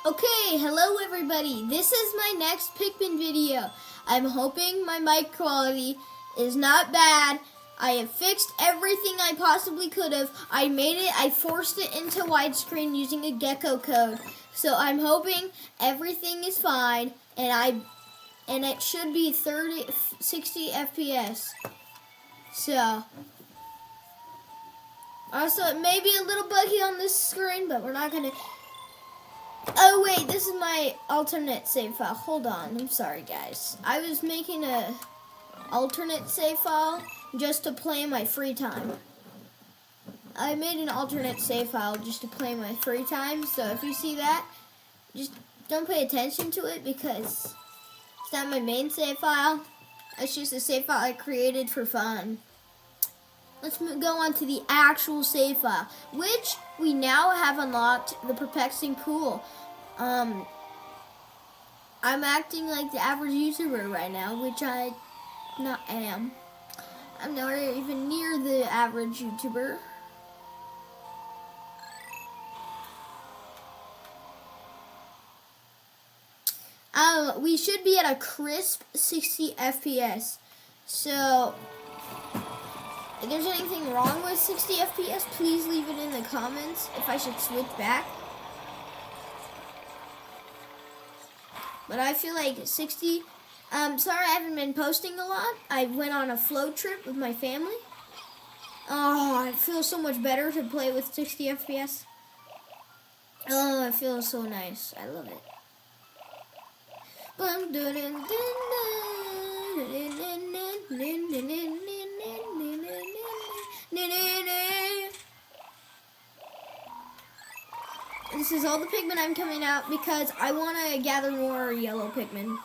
Okay, hello everybody. This is my next Pikmin video. I'm hoping my mic quality is not bad. I have fixed everything I possibly could have. I forced it into widescreen using a gecko code. So I'm hoping everything is fine and it should be 60 FPS. So also it may be a little buggy on this screen, but we're not gonna. Oh wait, this is my alternate save file. Hold on, I'm sorry guys. I was making a alternate save file just to play in my free time. I made an alternate save file just to play in my free time, so if you see that, just don't pay attention to it because it's not my main save file. It's just a save file I created for fun. Let's go on to the actual save file, which we now have unlocked the perplexing pool. I'm acting like the average YouTuber right now, which I not am. I'm not even near the average YouTuber. We should be at a crisp 60 FPS. So if there's anything wrong with 60 FPS, please leave it in the comments if I should switch back. But I feel like 60, sorry I haven't been posting a lot. I went on a float trip with my family. Oh, it feels so much better to play with 60 FPS. Oh, it feels so nice. I love it. This is all the Pikmin I'm coming out because I want to gather more yellow Pikmin.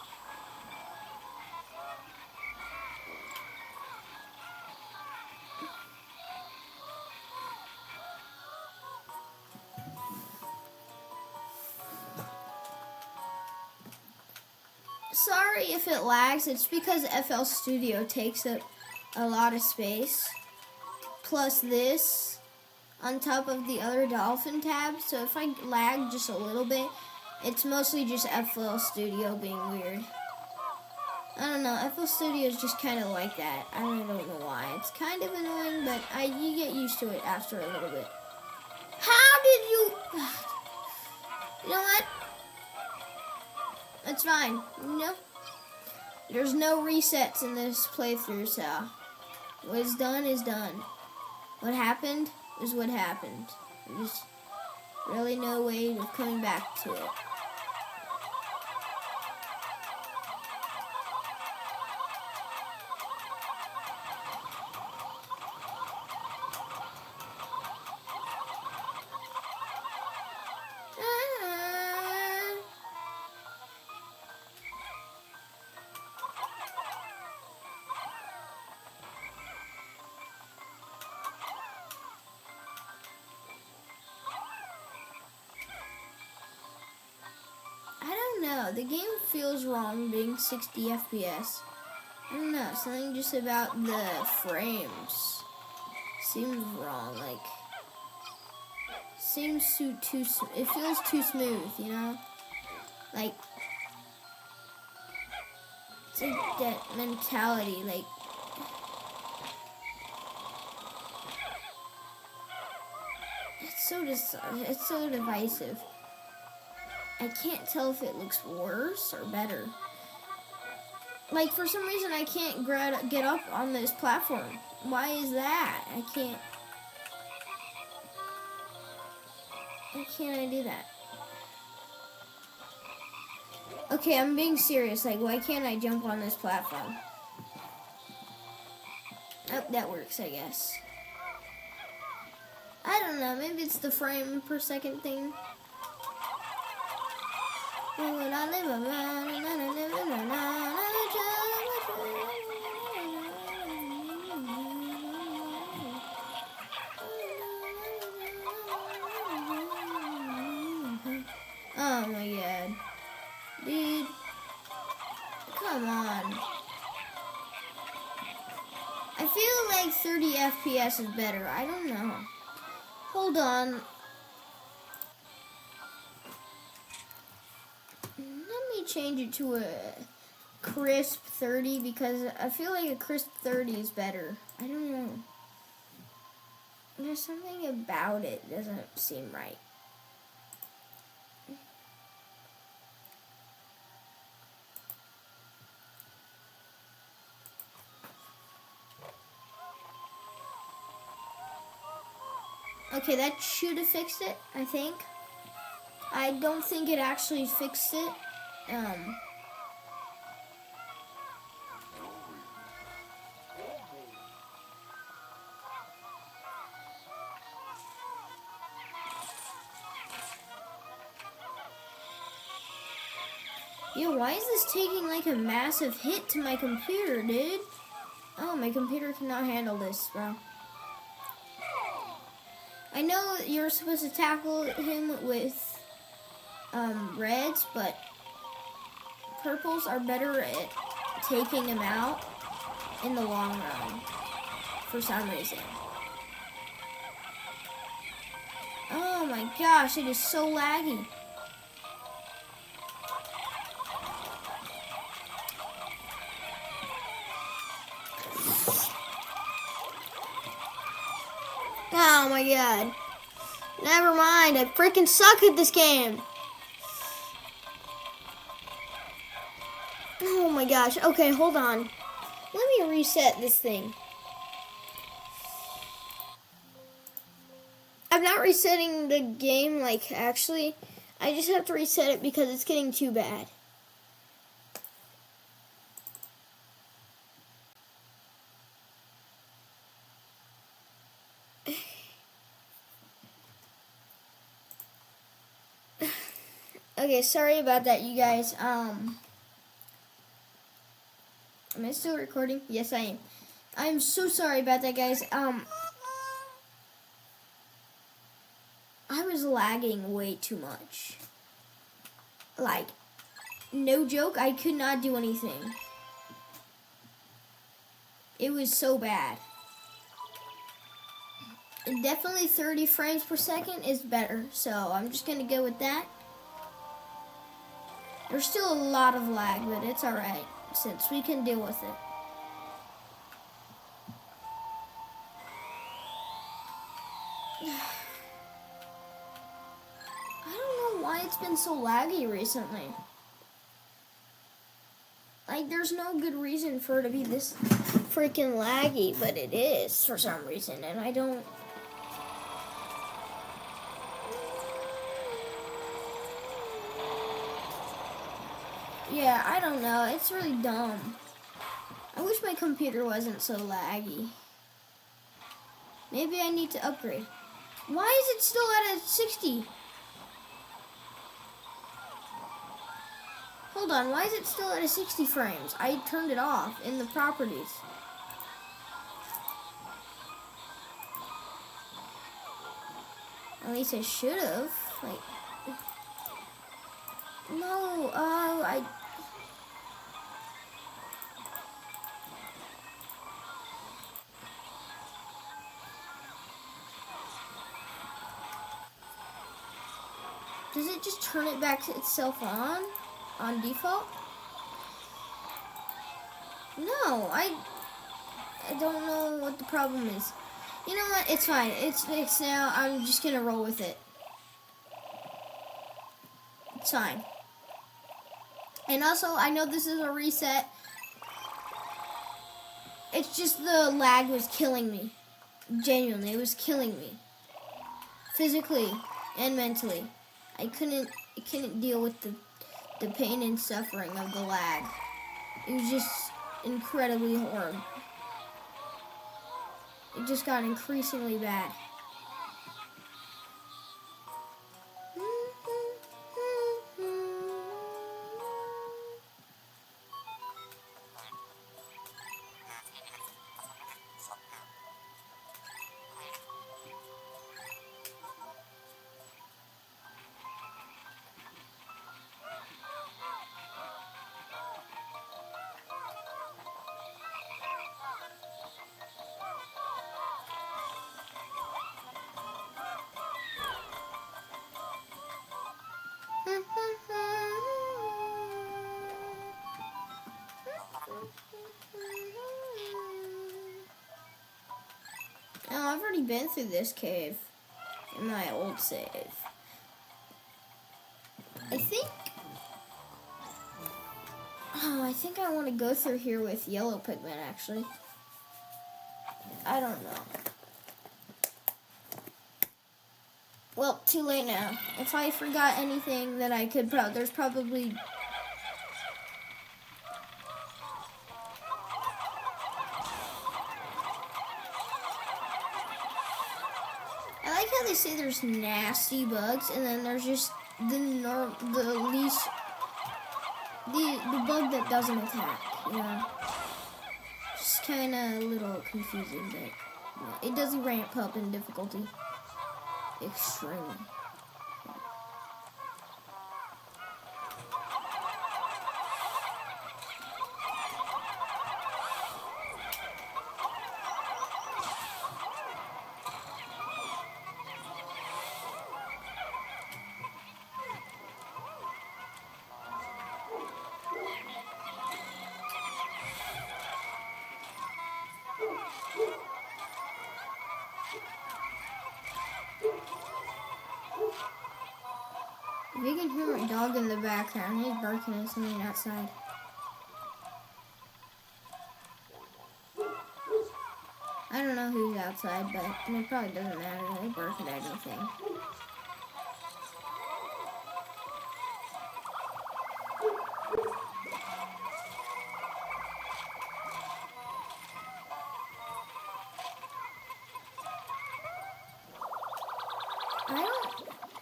Sorry if it lags, it's because FL Studio takes up a lot of space. Plus this on top of the other dolphin tabs, so if I lag just a little bit, it's mostly just FL Studio being weird. I don't know, FL Studio is just kind of like that. I really don't know why. It's kind of annoying, but you get used to it after a little bit. How did you... You know what? It's fine. No. There's no resets in this playthrough, so what is done is done. What happened is what happened. There's really no way of coming back to it. No, the game feels wrong being 60 FPS. I don't know, something just about the frames seems wrong. Like, seems it feels too smooth, you know? Like, it's like that mentality, like, it's so divisive. I can't tell if it looks worse or better. Like, for some reason, I can't get up on this platform. Why is that? Why can't I do that? Okay, I'm being serious. Like, why can't I jump on this platform? Oh, that works, I guess. I don't know. Maybe it's the frame per second thing. Oh my god. Dude. Come on. I feel like 30 FPS is better. I don't know. Hold on. me change it to a crisp 30 because I feel like a crisp 30 is better. I don't know. There's something about it that doesn't seem right. Okay, that should have fixed it, I think. I don't think it actually fixed it. Yo, why is this taking like a massive hit to my computer, dude? Oh, my computer cannot handle this, bro. I know you're supposed to tackle him with reds, but purples are better at taking him out in the long run for some reason. Oh my gosh, it is so laggy. Oh my god. Never mind, I freaking suck at this game. Oh my gosh. Okay, hold on. Let me reset this thing. I'm not resetting the game, like, actually. I just have to reset it because it's getting too bad. Okay, sorry about that, you guys. Am I still recording? Yes, I am. I'm so sorry about that, guys. I was lagging way too much. Like, no joke, I could not do anything. It was so bad. And definitely 30 frames per second is better, so I'm just gonna go with that. There's still a lot of lag, but it's alright, since we can deal with it. I don't know why it's been so laggy recently. Like, there's no good reason for it to be this freaking laggy, but it is for some reason, and I don't... Yeah, I don't know. It's really dumb. I wish my computer wasn't so laggy. Maybe I need to upgrade. Why is it still at a 60? Hold on, why is it still at a 60 frames? I turned it off in the properties. At least I should have. Like, no, does it just turn it back to itself on default? No, I don't know what the problem is. You know what? It's fine. It's fixed now. I'm just gonna roll with it. It's fine. And also, I know this is a reset. It's just the lag was killing me. Genuinely, it was killing me. Physically and mentally. I couldn't deal with the pain and suffering of the lag. It was just incredibly horrible. It just got increasingly bad. I've already been through this cave in my old save. I think I want to go through here with yellow Pikmin, actually. I don't know. Well, too late now. If I forgot anything, then I could there's probably... I like how they say there's nasty bugs, and then there's just the bug that doesn't attack, you know. Just kind of a little confusing, but you know, it does ramp up in difficulty extremely. If you can hear my dog in the background, he's barking at something outside. I don't know who's outside, but it probably doesn't matter. They bark at anything.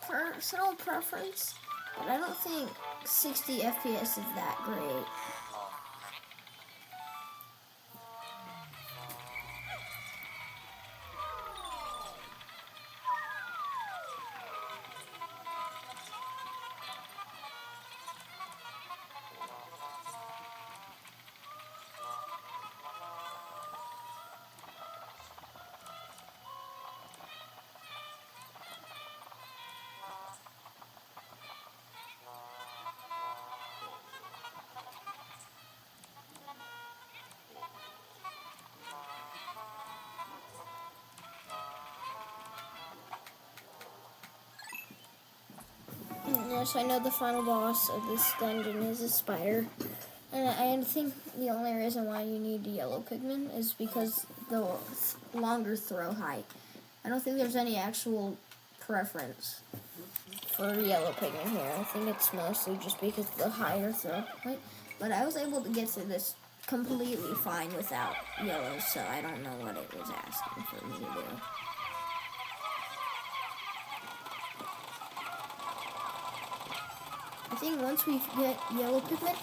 Personal preference, but I don't think 60 FPS is that great. Yes, I know the final boss of this dungeon is a spider. And I think the only reason why you need a yellow Pikmin is because the longer throw height. I don't think there's any actual preference for yellow Pikmin here. I think it's mostly just because of the higher throw height. But I was able to get through this completely fine without yellow, so I don't know what it was asking for me to do. I think once we get yellow Pikmin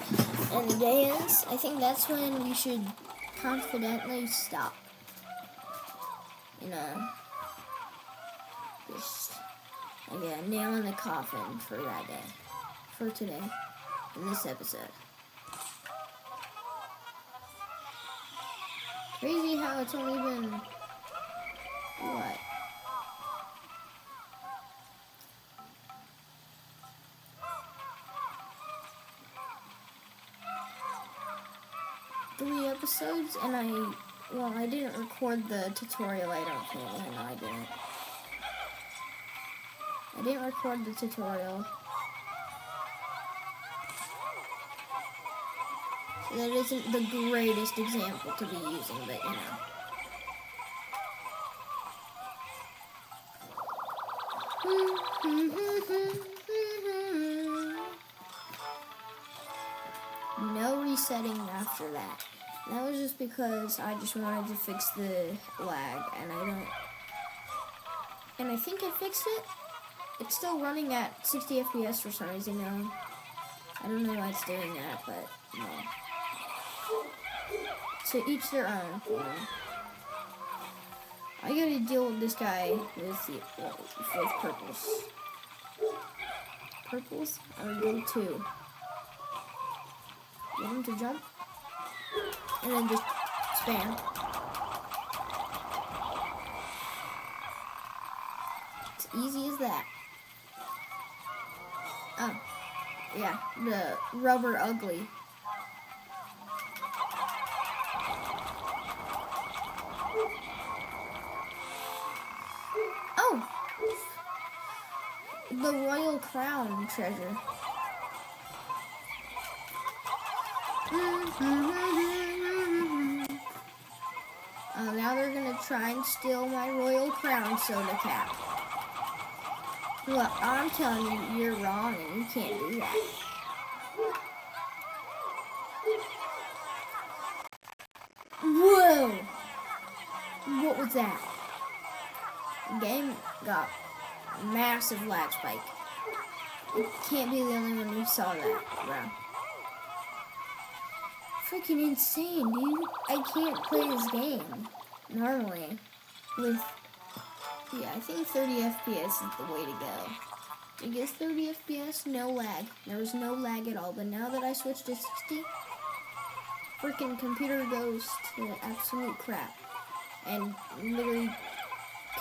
and the day ends, I think that's when we should confidently stop. You know, just like a nail in the coffin for that day, for today, in this episode. Crazy how it's only been, what? Three episodes, and I didn't record the tutorial, I don't think. No, I didn't. I didn't record the tutorial. So that isn't the greatest example to be using, but you know. No resetting after that. That was just because I just wanted to fix the lag, and I think I fixed it. It's still running at 60 FPS for some reason now. I don't know why it's doing that, but no. To each their own. You know. I gotta deal with this guy with purples. Purples? I would go 2. Get him to jump, and then just spam. It's easy as that. Oh, yeah, the rubber ugly. the royal crown treasure. Oh, now they're gonna try and steal my royal crown soda cap. Well, I'm telling you, you're wrong and you can't do that. Whoa! What was that? The game got massive lag spike. You can't be the only one who saw that, bro. Freaking insane, dude. I can't play this game normally with, yeah, I think 30 FPS is the way to go. I guess 30 FPS, no lag. There was no lag at all, but now that I switched to 60, freaking computer goes to absolute crap and literally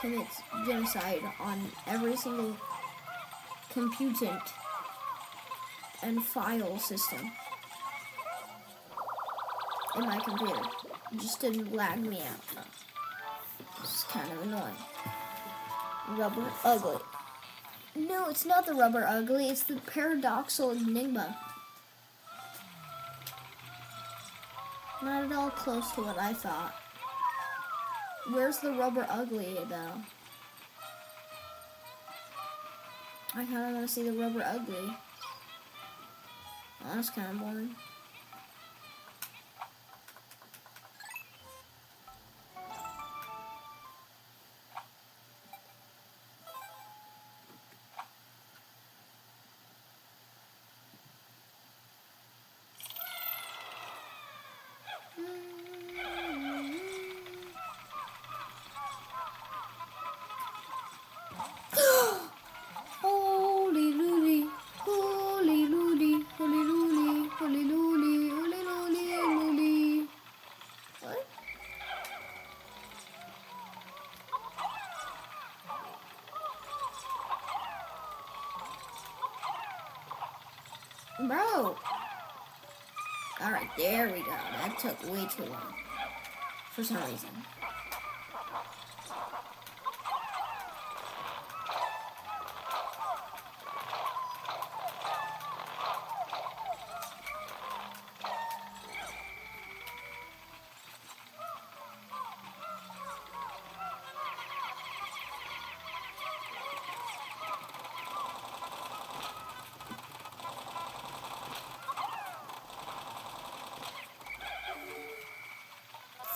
commits genocide on every single computant and file system in my computer, just to lag me out. It's kind of annoying. Rubber ugly. No, it's not the rubber ugly, it's the paradoxal enigma. Not at all close to what I thought. Where's the rubber ugly, though? I kind of want to see the rubber ugly. Oh, that's kind of boring. Holy looly, holy looly, holy looly, holy looly, holy looly, looly. What? Bro. Alright, there we go. That took way too long. For some reason.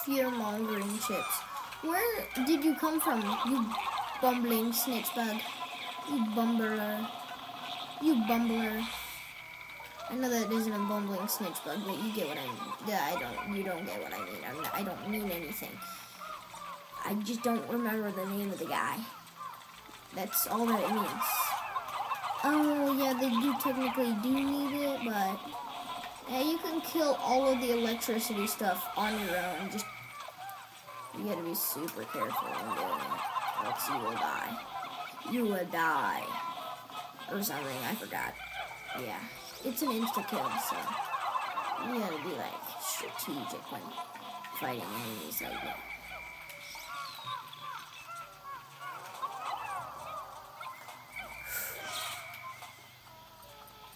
Fear-mongering chips. Where did you come from, you bumbling snitch bug? You bumbler. You bumbler. I know that isn't a bumbling snitch bug, but you get what I mean. Yeah, you don't get what I mean. I don't mean anything. I just don't remember the name of the guy. That's all that it means. Oh, yeah, they do technically need it, but yeah, you can kill all of the electricity stuff on your own. Just, you gotta be super careful when doing it, else you will die. You will die. Or something, I forgot. Yeah, it's an insta-kill, so you gotta be, like, strategic when fighting enemies like that.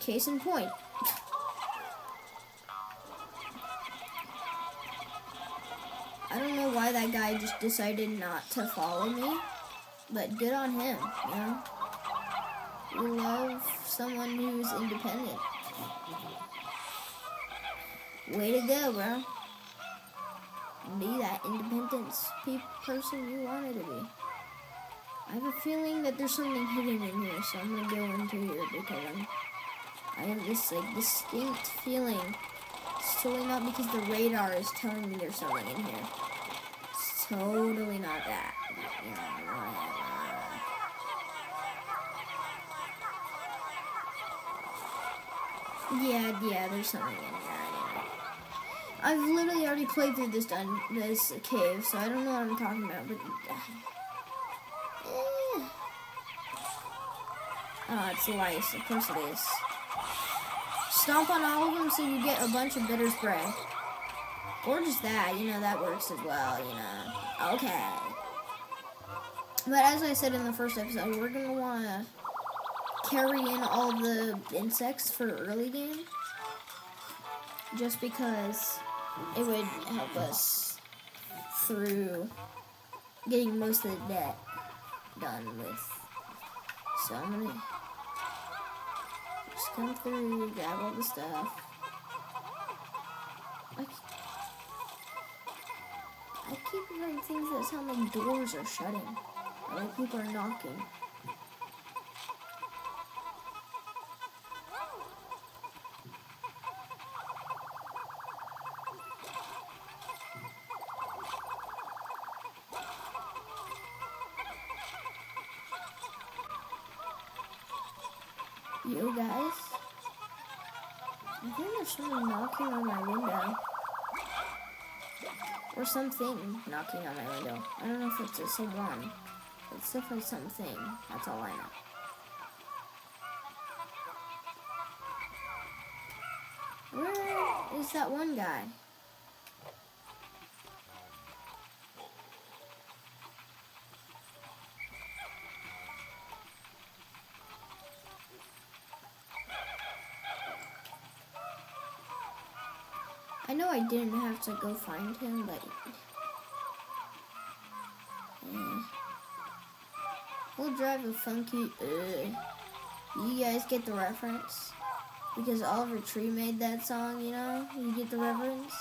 Case in point. I don't know why that guy just decided not to follow me, but good on him, you know? We love someone who's independent. Way to go, bro. Be that independence person you wanted to be. I have a feeling that there's something hidden in here, so I'm gonna go into here because I have this like distinct feeling. It's totally not because the radar is telling me there's something in here. It's totally not that. You know, yeah, there's something in here anyway. I've literally already played through this cave, so I don't know what I'm talking about, but oh, it's lice. Of course it is. Stomp on all of them so you get a bunch of bitter spray. Or just that, you know, that works as well, you know. Okay. But as I said in the first episode, we're going to want to carry in all the insects for early game, just because it would help us through getting most of the debt done with. So I'm gonna just come through, grab all the stuff. I keep hearing things that sound like doors are shutting, or like people are knocking. Yo guys, I think there's someone knocking on my window. Or something knocking on my window. I don't know if it's a someone. It's definitely something. That's all I know. Where is that one guy? I know I didn't have to go find him, but we'll drive a funky. You guys get the reference? Because Oliver Tree made that song, you know? You get the reference?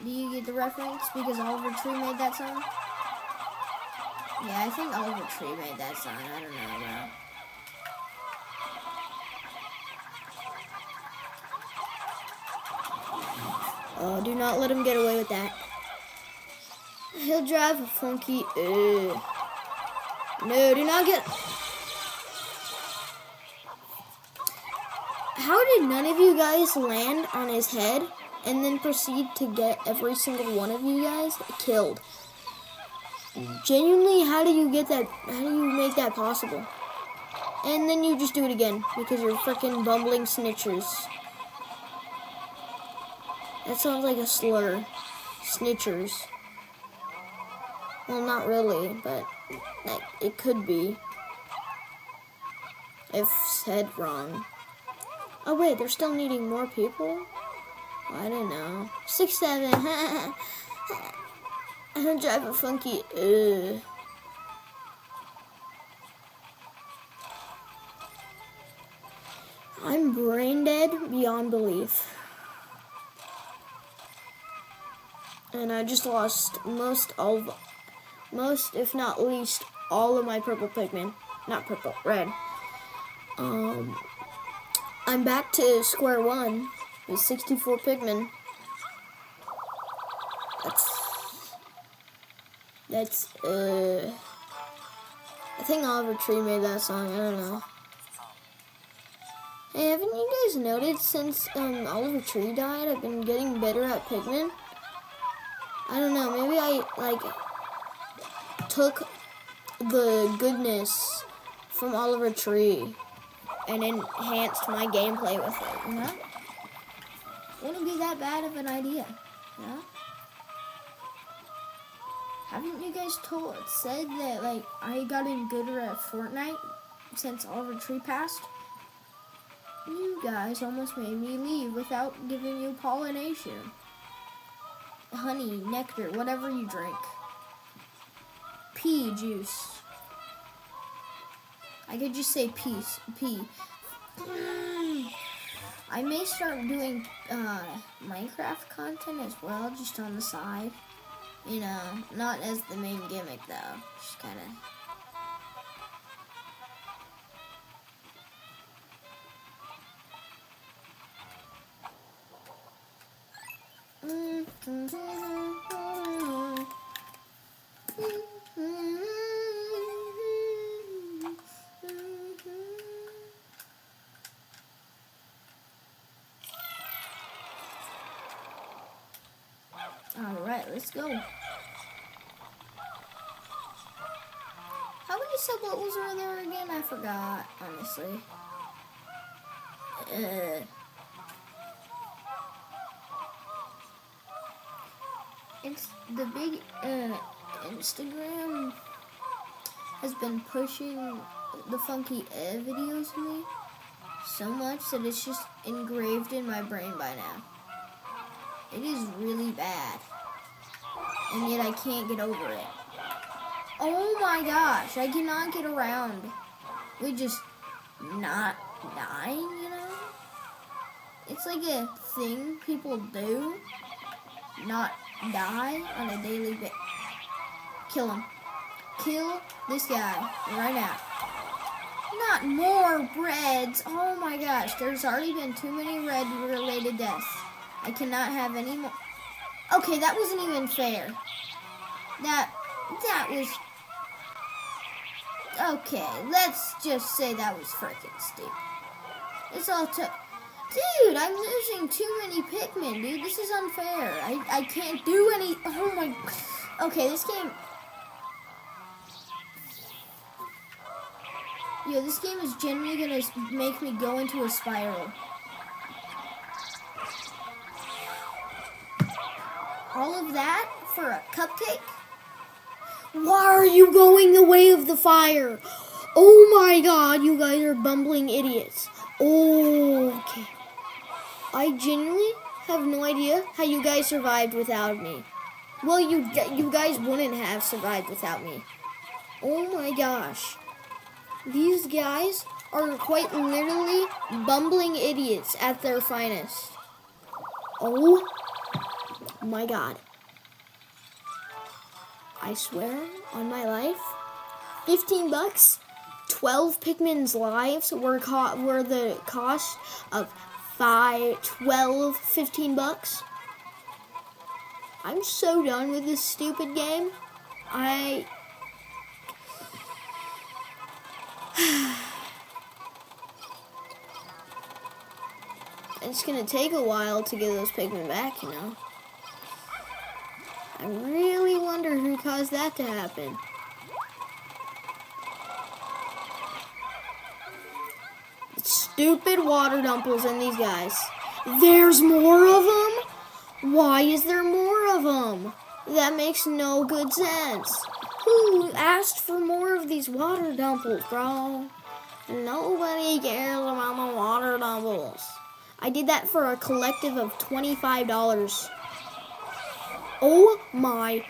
Do you get the reference? Because Oliver Tree made that song? Yeah, I think Oliver Tree made that song. I don't know, bro. Oh, do not let him get away with that. He'll drive a funky. No, do not get. How did none of you guys land on his head and then proceed to get every single one of you guys killed? Genuinely, how do you get that? How do you make that possible? And then you just do it again because you're freaking bumbling snitchers. That sounds like a slur. Snitchers. Well, not really, but like, it could be. If said wrong. Oh wait, they're still needing more people? Oh, I don't know. 6, 7. I'm drive a funky. I'm brain dead beyond belief. And I just lost most, if not least, all of my purple Pikmin. Not purple, red. I'm back to square one with 64 Pikmin. That's I think Oliver Tree made that song, I don't know. Hey, haven't you guys noticed since Oliver Tree died, I've been getting better at Pikmin? I don't know, maybe I, like, took the goodness from Oliver Tree and enhanced my gameplay with it, you know? Wouldn't be that bad of an idea, you know? Haven't you guys said that, like, I gotten gooder at Fortnite since Oliver Tree passed? You guys almost made me leave without giving you pollination. Honey, nectar, whatever you drink. Pea juice. I could just say pea. I may start doing Minecraft content as well, just on the side. You know, not as the main gimmick though. Just kind of. Alright, let's go. How many sub levels are there again? I forgot, honestly. It's the big Instagram has been pushing the funky videos of me so much that it's just engraved in my brain by now. It is really bad. And yet I can't get over it. Oh my gosh, I cannot get around with just not dying, you know? It's like a thing people do, not die on a daily basis. Kill him. Kill this guy right now. Not more breads. Oh my gosh, there's already been too many red-related deaths. I cannot have any more. Okay, that wasn't even fair. That was... Okay, let's just say that was freaking stupid. It's all Dude, I'm losing too many Pikmin, dude. This is unfair. I can't do any... Oh my... Okay, this game... Yo, this game is genuinely gonna make me go into a spiral. All of that for a cupcake? Why are you going the way of the fire? Oh my god, you guys are bumbling idiots. Okay. I genuinely have no idea how you guys survived without me. Well, you guys wouldn't have survived without me. Oh my gosh. These guys are quite literally bumbling idiots at their finest. Oh my god. I swear on my life, $15, 12 Pikmin's lives were the cost of 15 bucks. I'm so done with this stupid game. It's gonna take a while to get those Pikmin back, you know. I really wonder who caused that to happen. Stupid water dumples in these guys. There's more of them? Why is there more of them? That makes no good sense. Who asked for more of these water dumples, bro? Nobody cares about the water dumples. I did that for a collective of $25. Oh my.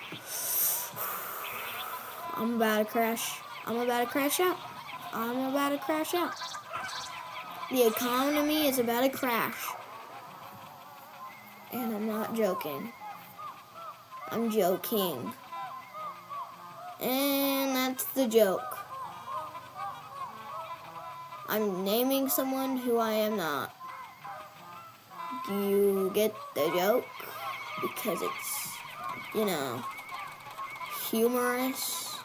I'm about to crash. I'm about to crash out. I'm about to crash out. The economy is about to crash. And I'm not joking. I'm joking. And that's the joke. I'm naming someone who I am not. Do you get the joke? Because it's, you know, humorous,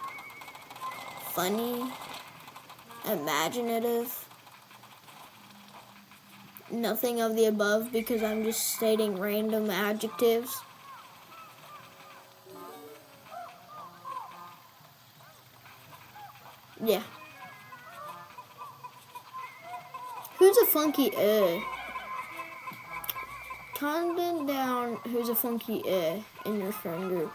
funny, imaginative. Nothing of the above because I'm just stating random adjectives. Yeah. Who's a funky Comment down who's a funky in your friend group.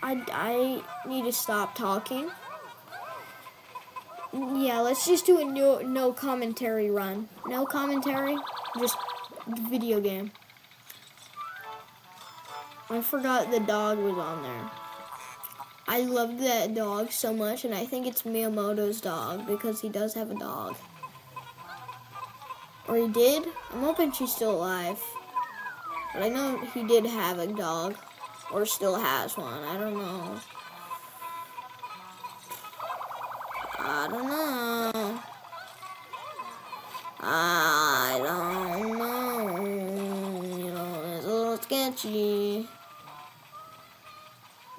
I need to stop talking. Yeah, let's just do a no commentary run. No commentary, just video game. I forgot the dog was on there. I loved that dog so much, and I think it's Miyamoto's dog because he does have a dog. Or he did? I'm hoping she's still alive. But I know he did have a dog. Or still has one. I don't know. I don't know. I don't know. You know, it's a little sketchy.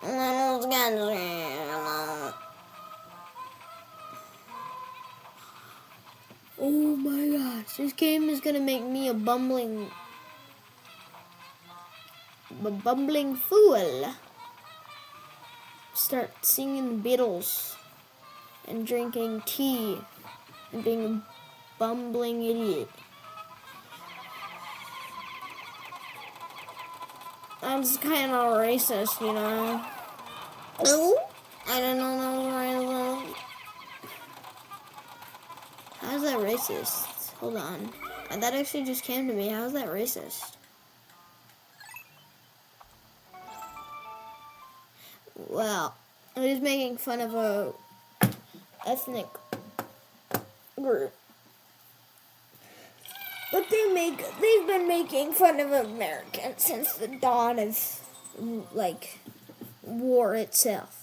A little sketchy. Oh my gosh, this game is gonna make me a bumbling fool. Start singing the Beatles and drinking tea and being a bumbling idiot. That's kind of racist, you know. I don't know. How's that racist? Hold on. That actually just came to me. How's that racist? Well, I was making fun of a ethnic group. But they've been making fun of Americans since the dawn of, like, war itself.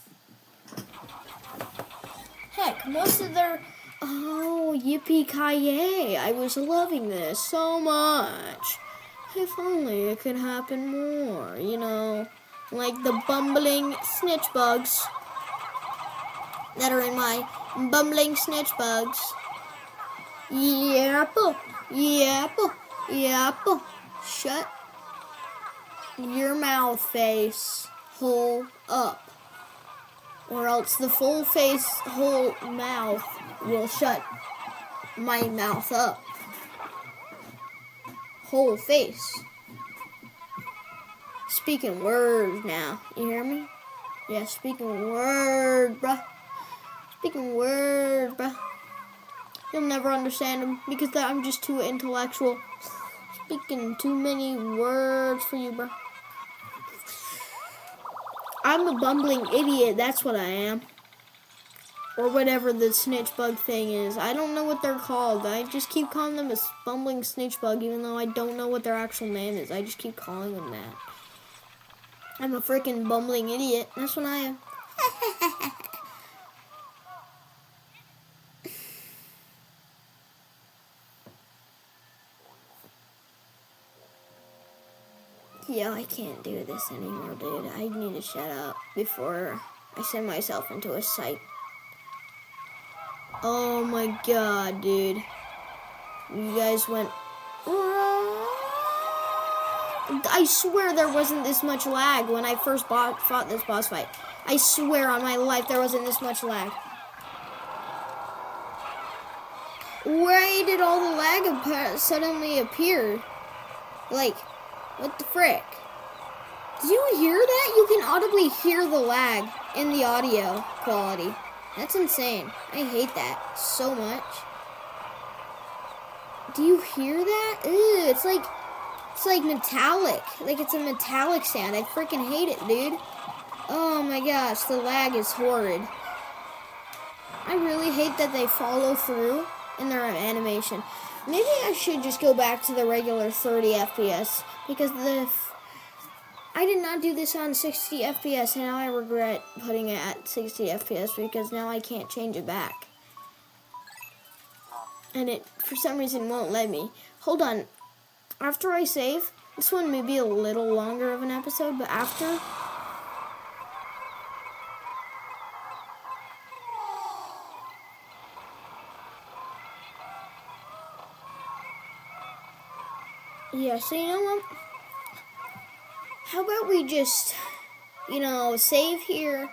Heck, most of their, oh, yippee-ki-yay, I was loving this so much. If only it could happen more, you know, like the bumbling snitch bugs that are in my bumbling snitch bugs. Yep. Shut your mouth, face hole up. Or else the full face whole mouth will shut my mouth up. Whole face. Speaking words now. You hear me? Yeah, speaking words, bruh. Speaking words, bruh. You'll never understand them because I'm just too intellectual. Speaking too many words for you, bro. I'm a bumbling idiot, that's what I am. Or whatever the snitch bug thing is. I don't know what they're called. I just keep calling them a bumbling snitch bug even though I don't know what their actual name is. I just keep calling them that. I'm a freaking bumbling idiot. That's what I am. Yeah, I can't do this anymore, dude. I need to shut up before I send myself into a site. Oh my god, dude. You guys went... I swear there wasn't this much lag when I first fought this boss fight. I swear on my life there wasn't this much lag. Why did all the lag suddenly appear? Like... what the frick? Did you hear that? You can audibly hear the lag in the audio quality. That's insane. I hate that so much. Do you hear that? Ew, it's like metallic. Like it's a metallic sound. I freaking hate it, dude. Oh my gosh, the lag is horrid. I really hate that they follow through in their animation. Maybe I should just go back to the regular 30 FPS because I did not do this on 60 FPS and now I regret putting it at 60 FPS because now I can't change it back. And it, for some reason, won't let me. Hold on. After I save, this one may be a little longer of an episode, but after... yeah, so you know what? How about we just, save here,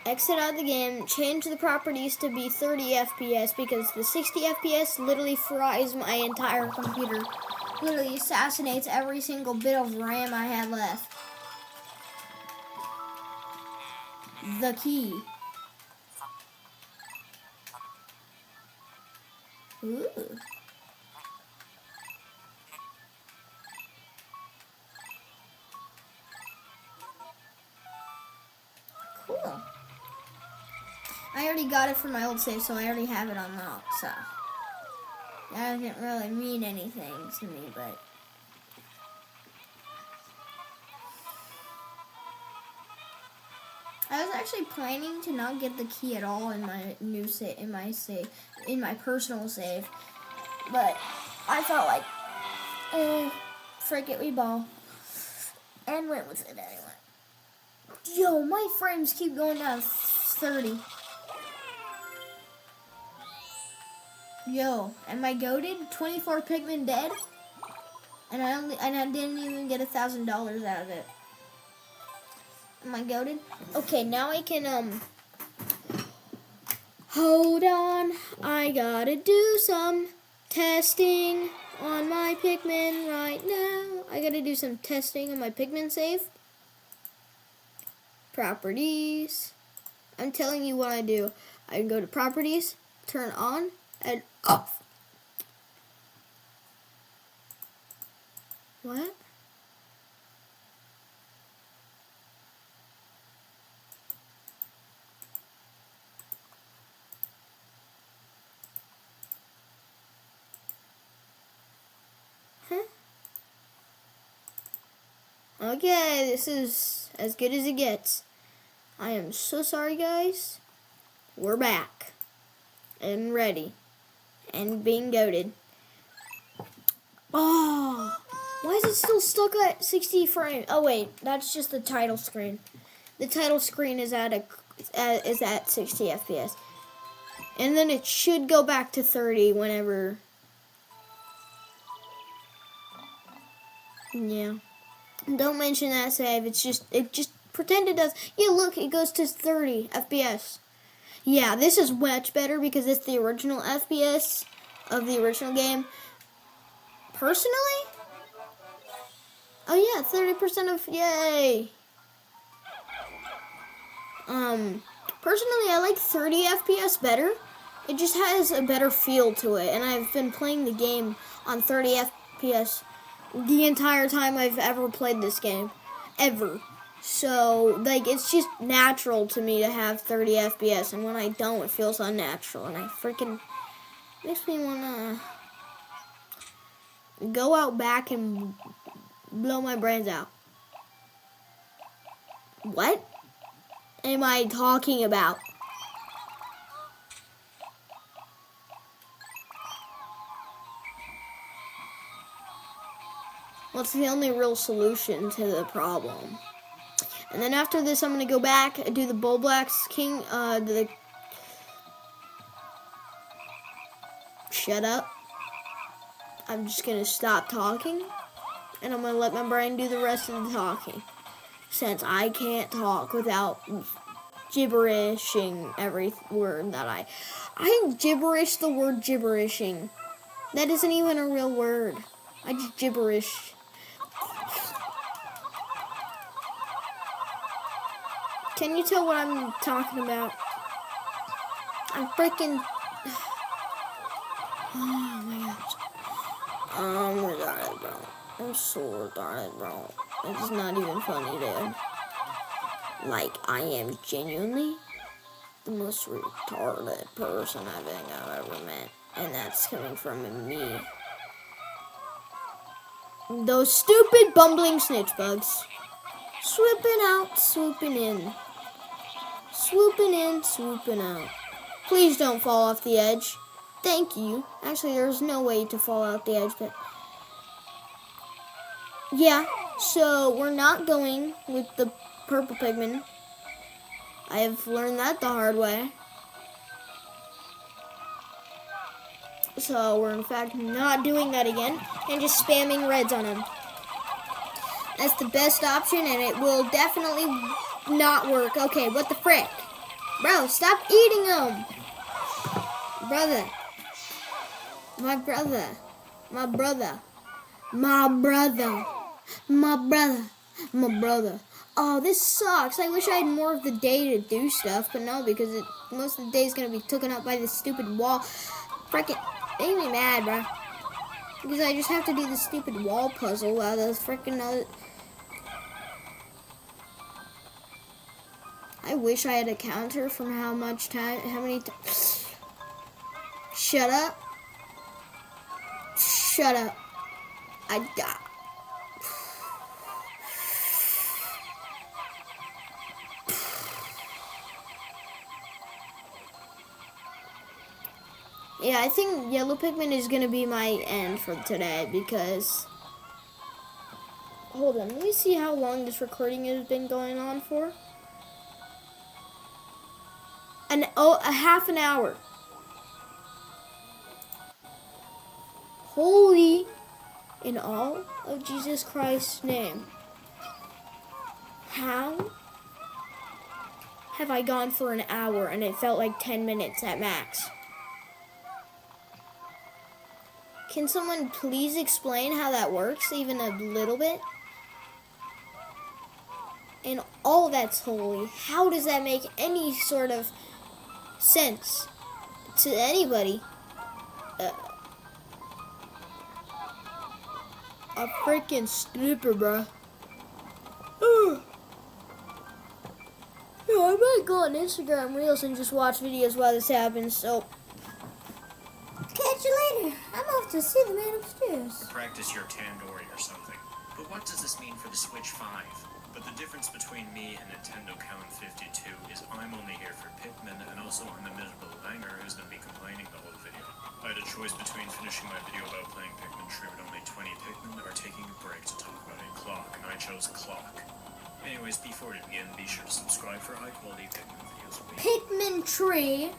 exit out of the game, change the properties to be 30 FPS because the 60 FPS literally fries my entire computer. Literally assassinates every single bit of RAM I have left. The key. Ooh. Cool. I already got it from my old save, so I already have it unlocked, so that doesn't really mean anything to me, but I was actually planning to not get the key at all in my new save, in my personal save, but I felt like, frick it, we ball, and went with it anyway. Yo, my frames keep going down 30. Yo, am I goated? 24 Pikmin dead? And I didn't even get $1,000 out of it. Am I goated? Okay, now I can, hold on. I gotta do some testing on my Pikmin right now. I gotta do some testing on my Pikmin save. Properties. I'm telling you what I do. I can go to properties, turn on, and off. What? Huh? Okay, this is as good as it gets. I am so sorry, guys. We're back. And ready. And being goated. Oh, why is it still stuck at 60 frames? Oh wait, that's just the title screen. The title screen is at 60 FPS, and then it should go back to 30 whenever. Yeah, don't mention that save. It just pretend it does. Yeah, look, it goes to 30 FPS. Yeah, this is much better because it's the original FPS of the original game. Personally, oh yeah, 30% of yay. Personally, I like 30 FPS better. It just has a better feel to it, and I've been playing the game on 30 FPS the entire time I've ever played this game, ever. So, like, it's just natural to me to have 30 FPS, and when I don't, it feels unnatural, and I freaking makes me wanna go out back and blow my brains out. What am I talking about? What's the only real solution to the problem? And then after this, I'm gonna go back and do the Bull Blacks King. Shut up. I'm just gonna stop talking, and I'm gonna let my brain do the rest of the talking, since I can't talk without gibberishing every word that I gibberish the word gibberishing. That isn't even a real word. I just gibberish. Can you tell what I'm talking about? I'm freaking. Oh my gosh. I'm retarded, bro. I'm so retarded, bro. It's not even funny, dude. Like, I am genuinely the most retarded person I think I've ever met. And that's coming from me. Those stupid bumbling snitch bugs. Swooping out, swooping in. Swooping in, swooping out. Please don't fall off the edge. Thank you. Actually, there's no way to fall off the edge, but... yeah, so we're not going with the purple Pikmin. I have learned that the hard way. So we're in fact not doing that again and just spamming reds on him. That's the best option, and it will definitely not work. Okay, what the frick? Bro, stop eating them! Brother. My brother. My brother. My brother. My brother. My brother. Oh, this sucks. I wish I had more of the day to do stuff, but no, because most of the day is going to be taken up by this stupid wall. Frickin' make me mad, bro. Because I just have to do the stupid wall puzzle while those frickin' I wish I had a counter from how many times. Shut up. Shut up. I got. Yeah, I think yellow Pikmin is gonna be my end for today because. Hold on, let me see how long this recording has been going on for. A half an hour. Holy, in all of Jesus Christ's name, how have I gone for an hour and it felt like 10 minutes at max? Can someone please explain how that works, even a little bit? and all that's holy. How does that make any sort of sense to anybody? A freaking stupid, bro. Yo, I might go on Instagram Reels and just watch videos while this happens, so catch you later. I'm off to see the man upstairs. Practice your Tandoori or something. But what does this mean for the Switch 5? But the difference between me and Nintendo Count 52 is I'm only here for Pikmin, and also I'm a miserable banger who's going to be complaining the whole video. I had a choice between finishing my video about playing Pikmin 3 with only 20 Pikmin or taking a break to talk about a clock, and I chose clock. Anyways, before we begin, be sure to subscribe for high-quality Pikmin videos. Pikmin tree.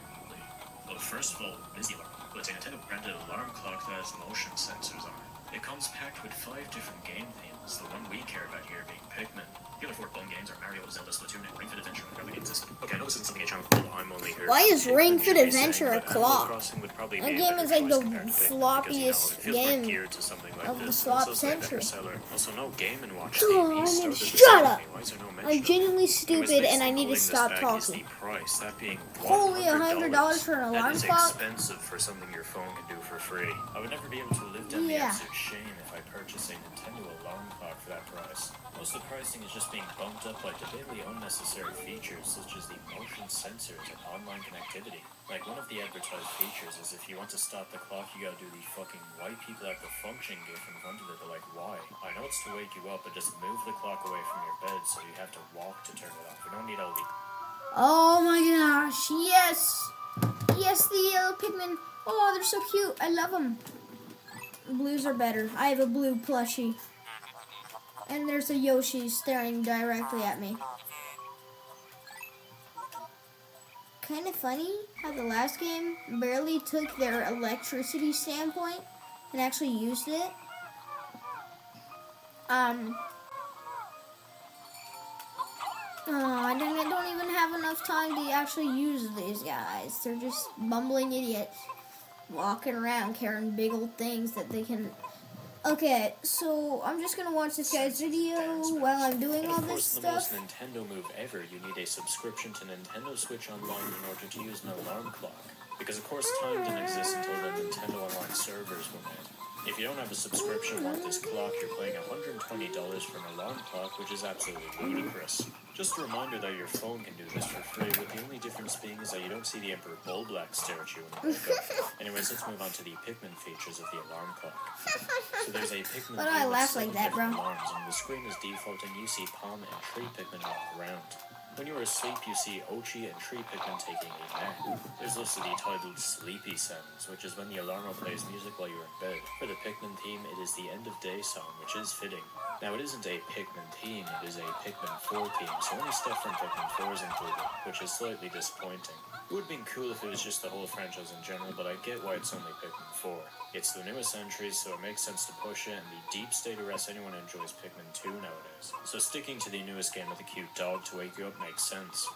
Well, first of all, is the alarm. Well, it's a Nintendo-branded alarm clock that has motion sensors on it. It comes packed with 5 different game themes, the one we care about here being Pikmin. The other 4 phone games are Mario, Zelda, Splatoon, and Ring Fit Adventure on other games. Okay, I know this isn't something a channel called I'm Only Here. Why is Ring Fit Adventure a but clock? That game is like the floppiest because, game geared to something like of the this. slop Also, it's century. bestseller. Also, no Game & Watch Oh, theme. I East mean, started the shut up! ceremony. Why is there no mention I'm of it? genuinely stupid and I need to Holding stop this back is talking. the price, that being Holy $100 $100 for an alarm That is clock? expensive for something your phone can do for free. I would never be able to live down the Yeah. absolute shame if I purchased a Nintendo alarm clock for that price. Most of the pricing is just being bumped up by debatably unnecessary features such as the motion sensors and online connectivity. Like, one of the advertised features is if you want to stop the clock, you gotta do the fucking white people at the function gif in front of it, but like, why? I know it's to wake you up, but just move the clock away from your bed so you have to walk to turn it off. We don't need all the... Oh my gosh, yes! Yes, the yellow Pikmin. Oh, they're so cute. I love them. Blues are better. I have a blue plushie. And there's a Yoshi staring directly at me. Kind of funny how the last game barely took their electricity standpoint and actually used it. Oh, I don't even have enough time to actually use these guys. They're just bumbling idiots walking around carrying big old things that they can... Okay, so I'm just gonna watch this guy's video while I'm doing all this stuff. And of course, the most Nintendo move ever, you need a subscription to Nintendo Switch Online in order to use an alarm clock. Because of course time didn't exist until the Nintendo Online servers were made. If you don't have a subscription and want this clock, you're paying $120 for an alarm clock, which is absolutely ludicrous. Just a reminder that your phone can do this for free, with the only difference being is that you don't see the Emperor Bullblack stare at you when you wake up. Anyways, let's move on to the Pikmin features of the alarm clock. So there's a Pikmin Why do I with laugh 7 like that, bro? different alarms, and the screen is default, and you see Palm and Tree Pikmin walk around. When you're asleep, you see Ochi and Tree Pikmin taking a nap. There's also the titled Sleepy Sounds, which is when the alarm plays music while you're in bed. For the Pikmin theme, it is the End of Day song, which is fitting. Now, it isn't a Pikmin theme, it is a Pikmin 4 theme, so only stuff from Pikmin 4 is included, which is slightly disappointing. It would have been cool if it was just the whole franchise in general, but I get why it's only Pikmin 4. It's the newest entries, so it makes sense to push it, and the deep state arrests anyone who enjoys Pikmin 2 nowadays. So sticking to the newest game with a cute dog to wake you up makes sense.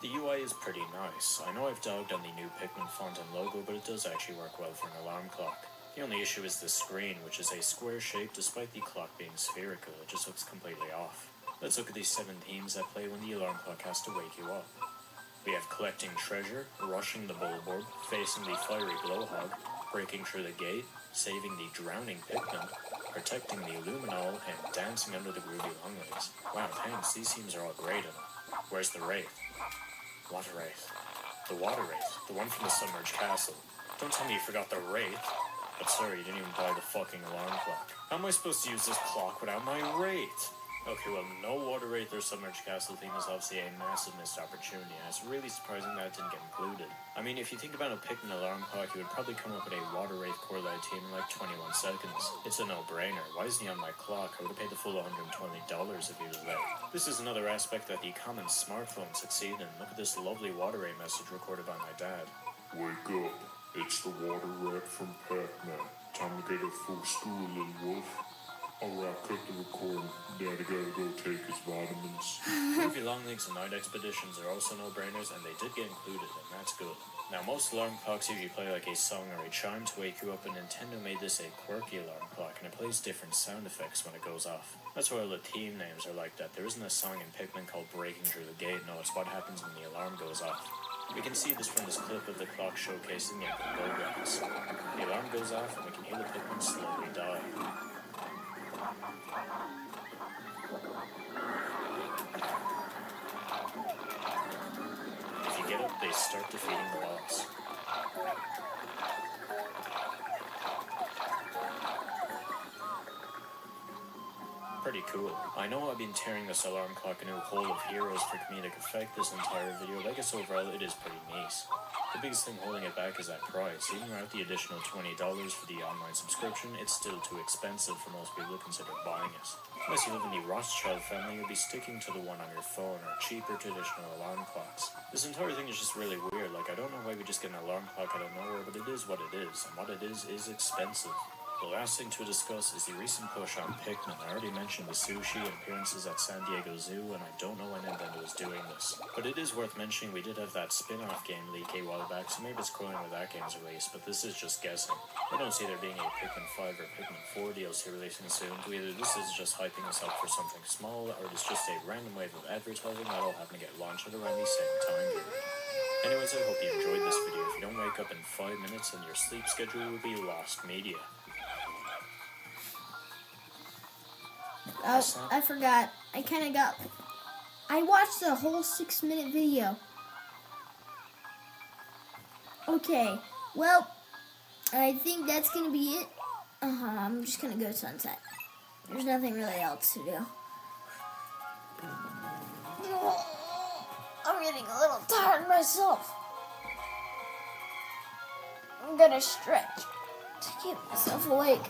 The UI is pretty nice. I know I've dogged on the new Pikmin font and logo, but it does actually work well for an alarm clock. The only issue is the screen, which is a square shape despite the clock being spherical. It just looks completely off. Let's look at these 7 themes that play when the alarm clock has to wake you up. We have collecting treasure, rushing the bullboard, facing the fiery blowhog, breaking through the gate, saving the drowning Pikmin, protecting the Luminol, and dancing under the groovy longlegs. Wow, thanks, these themes are all great, and where's the Wraith? What Wraith? The Water Wraith, the one from the submerged castle. Don't tell me you forgot the Wraith. But sorry, you didn't even buy the fucking alarm clock. How am I supposed to use this clock without my Wraith? Okay, well, no Water Wraith or Submerged Castle theme is obviously a massive missed opportunity, and it's really surprising that it didn't get included. I mean, if you think about a Pikmin alarm clock, you would probably come up with a Water Wraith core light theme in like 21 seconds. It's a no-brainer. Why isn't he on my clock? I would have paid the full $120 if he was there. This is another aspect that the common smartphone succeed in. Look at this lovely Water Wraith message recorded by my dad. Wake up. It's the Water Rat from Pac-Man. Time to get a full school, little wolf. Alright, cut the recording. Daddy gotta go take his vitamins. Movie long legs and night expeditions are also no-brainers, and they did get included, and that's good. Now, most alarm clocks usually play like a song or a chime to wake you up, but Nintendo made this a quirky alarm clock, and it plays different sound effects when it goes off. That's why all the theme names are like that. There isn't a song in Pikmin called Breaking Through the Gate. No, it's what happens when the alarm goes off. We can see this from this clip of the clock showcasing the progress. The alarm goes off, and we can hear the Pikmin slowly die. If you get up, they start defeating the boss. Pretty cool. I know I've been tearing this alarm clock a new hole of heroes for comedic effect this entire video, but I guess overall it is pretty nice. The biggest thing holding it back is that price. Even without the additional $20 for the online subscription, it's still too expensive for most people to consider buying it. Unless you live in the Rothschild family, you'll be sticking to the one on your phone or cheaper traditional alarm clocks. This entire thing is just really weird. Like, I don't know why we just get an alarm clock out of nowhere, but it is what it is, and what it is expensive. The last thing to discuss is the recent push on Pikmin. I already mentioned the sushi and appearances at San Diego Zoo, and I don't know when Nintendo is doing this. But it is worth mentioning we did have that spin-off game leak a while back, so maybe it's growing with that game's release, but this is just guessing. I don't see there being a Pikmin 5 or Pikmin 4 DLC releasing soon, so either this is just hyping us up for something small, or it's just a random wave of advertising that'll happen to get launched at around the same time period. Anyways, I hope you enjoyed this video. If you don't wake up in 5 minutes, then your sleep schedule will be lost media. Oh, I forgot. I watched the whole 6-minute video. Okay, well, I think that's going to be it. I'm just going to go sunset. There's nothing really else to do. I'm getting a little tired myself. I'm going to stretch to keep myself awake.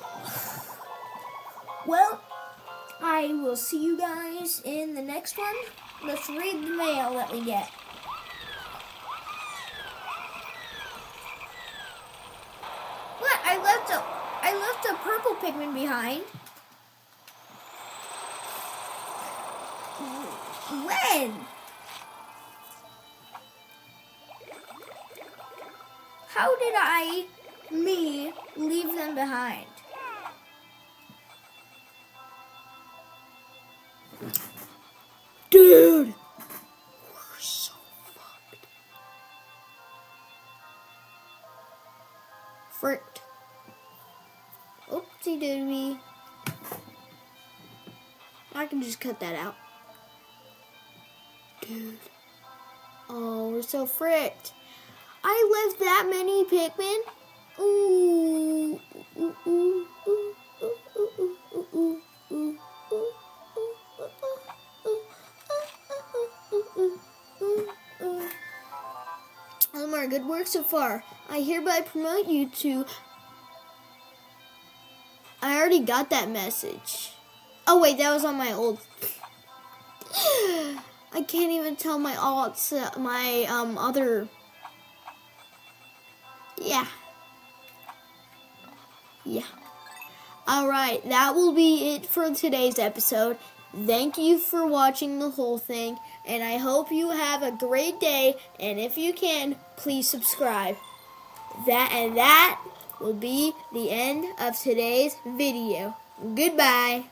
Well, I will see you guys in the next one. Let's read the mail that we get. What? I left a purple Pikmin behind. When? How did me, leave them behind? Dude, we're so fucked. Fricked. Oopsie doodie. I can just cut that out. Dude. Oh, we're so fricked. I left that many Pikmin. Ooh. Ooh, ooh, ooh, ooh, ooh, ooh, ooh, ooh, ooh. Elmar, good work so far. I hereby promote you to... I already got that message. Oh wait, that was on my old... I can't even tell my other... Yeah. Alright, that will be it for today's episode. Thank you for watching the whole thing, and I hope you have a great day, and if you can, please subscribe. That will be the end of today's video. Goodbye.